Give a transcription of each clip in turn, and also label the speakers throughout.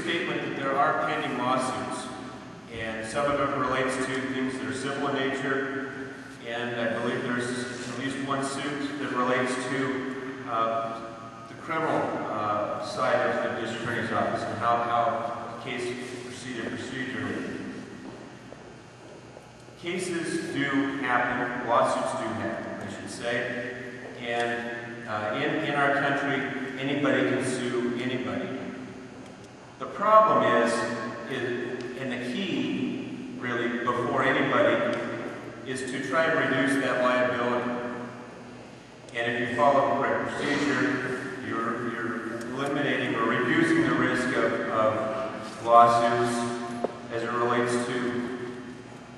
Speaker 1: statement that there are pending lawsuits, and some of it relates to things that are civil in nature, and I believe there's at least one suit that relates to the criminal side of the district attorney's office and how the case proceeded procedurally. Cases do happen, lawsuits do happen, I should say, and in our country, anybody can sue anybody. The problem is, and the key, really, before anybody, is to try and reduce that liability. And if you follow the correct procedure, you're eliminating or reducing the risk of lawsuits as it relates to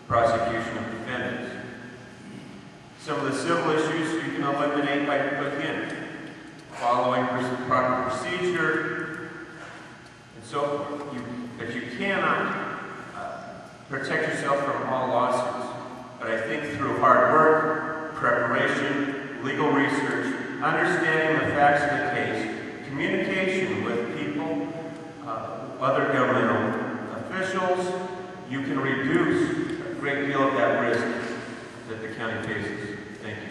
Speaker 1: prosecution of defendants. Some of the civil issues you can eliminate by, again, following proper procedure and so forth. But you cannot protect yourself from all lawsuits. But I think through hard work, preparation, legal research, understanding the facts of the case, communication with people, other governmental officials, you can reduce a great deal of that risk that the county faces. Thank you.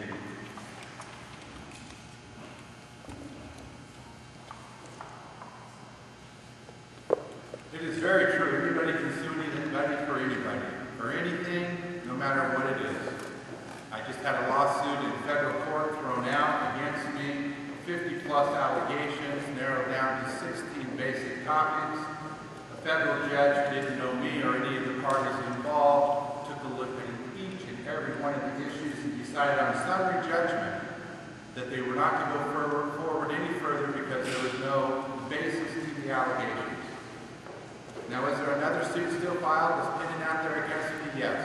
Speaker 2: It is very true. Anybody can sue anybody for anything, no matter what it is. I just had a lawsuit in federal court thrown out against me, 50-plus allegations, narrowed down to 16 basic topics. A federal judge who didn't know me or any of the parties involved took a look at each and every one of the issues and decided on summary judgment that they were not to go forward any further because there was no basis to the allegations. Now, is there another suit still filed that's pending out there against me? Yes.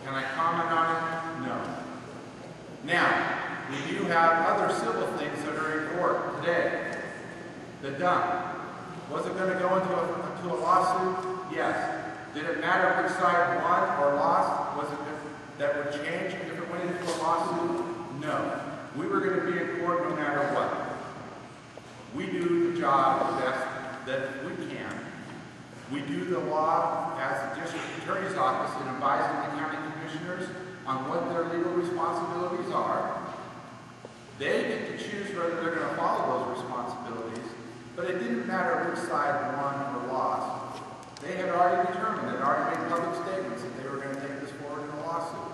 Speaker 2: Can I comment on it? No. Now, we do have other civil things that are in court today. The dump. Was it going to go into a lawsuit? Yes. Did it matter which side won or lost? Was it that would change if it went into a lawsuit? No. We were going to be in court no matter what. We do the job the best that we can. We do the law as the district attorney's office in advising the county commissioners on what their legal responsibilities are. They get to choose whether they're going to follow those responsibilities, but it didn't matter which side won or lost. They had already determined, they had already made public statements that they were going to take this forward in a lawsuit.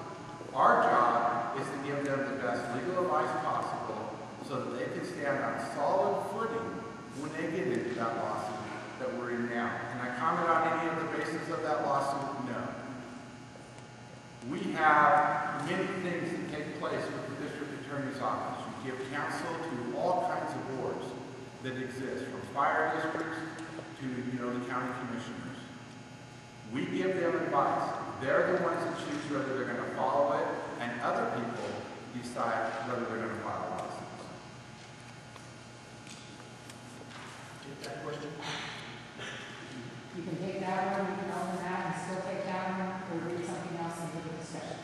Speaker 2: Our job is to give them the best legal advice possible so that they can stand on solid footing when they get into that lawsuit that we're in now. Can I comment on any of the basis of that lawsuit? No. We have many things that take place with the district attorney's office. You give counsel to all kinds of boards that exist, from fire districts to, the county commissioners. We give them advice. They're the ones that choose whether they're going to follow it, and other people decide whether they're going to file lawsuits.
Speaker 3: Take that question.
Speaker 4: You can take that one, you can own that, and still take that one, or read something else and give a discussion.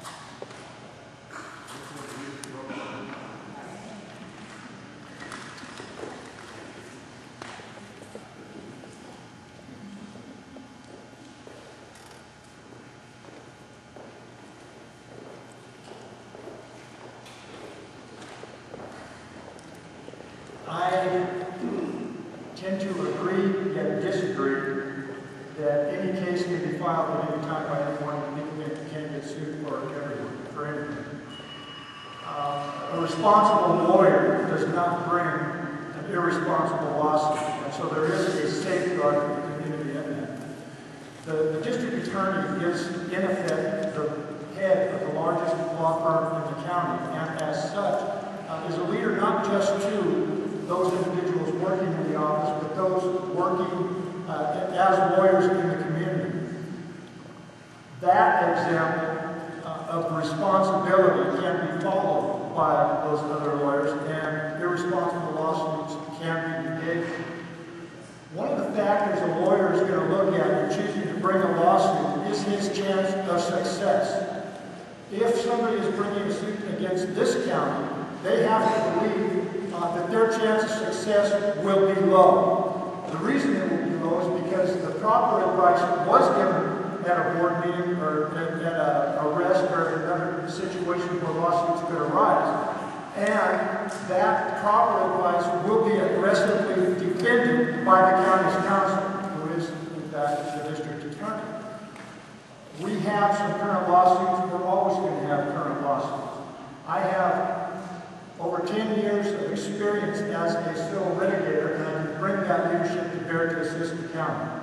Speaker 3: I tend to agree yet disagree that any case can be filed at any time by anyone and anything can get sued for everyone, for anything. A responsible lawyer does not bring an irresponsible lawsuit, and so there is a safeguard for the community in that. The district attorney is, in effect, the head of the largest law firm in the county, and as such, is a leader not just to those individuals working in the office, but those working as lawyers in the community. That example of responsibility can be followed by those other lawyers, and irresponsible lawsuits can be negated. One of the factors a lawyer is going to look at in choosing to bring a lawsuit is his chance of success. If somebody is bringing a suit against this county, they have to believe that their chance of success will be low. The reason it will be low is because proper advice was given at a board meeting or at a arrest or another situation where lawsuits could arise. And that proper advice will be aggressively defended by the county's counsel, who is, in fact, the district attorney. We have some current lawsuits. We're always going to have current lawsuits. I have over 10 years of experience as a civil litigator, and I can bring that leadership to bear to assist the county.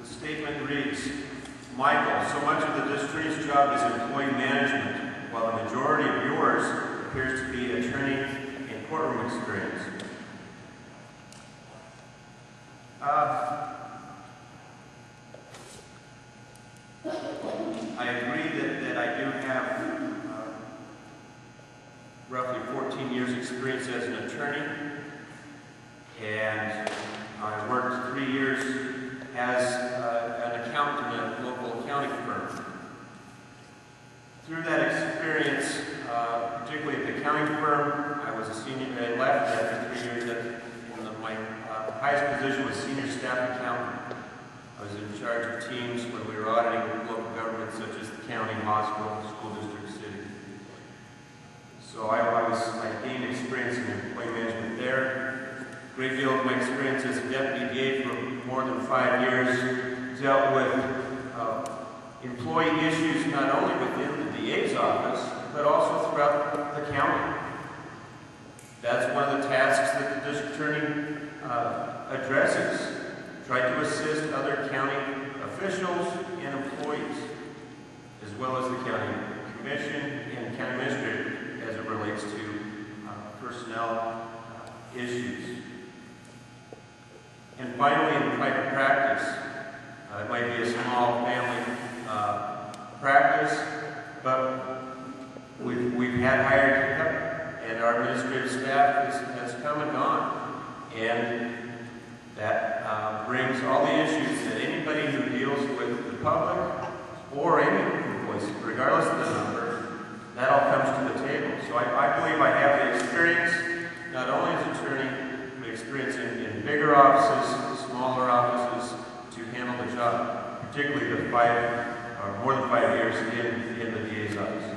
Speaker 1: The statement reads, Michael, so much of the district attorney's job is employee management, while the majority of yours appears to be attorney and courtroom experience. I agree that I do have roughly 14 years experience as an attorney, and I worked 3 years as an accountant in a local accounting firm. Through that experience, particularly at the accounting firm, I was a senior. I left after 3 years. My highest position was senior staff accountant. I was in charge of teams when we were auditing local governments such as the county, hospital, school district, city. So I gained experience in employee management there. A great deal of my experience as a deputy DA for more than 5 years dealt with employee issues not only within the DA's office, but also throughout the county. That's one of the tasks that the district attorney addresses. Try to assist other county officials and employees, as well as the county commission and county administrator as it relates to personnel issues. And finally, in private practice, it might be a small family practice, but we've had hired help, and our administrative staff has come and gone, and that brings all the issues that anybody who deals with the public or any employees, regardless of the number, that all comes to the table. So I believe I have the experience, not only as attorney, but experience in bigger offices, smaller offices, to handle the job, particularly the more than 5 years in the DA's office.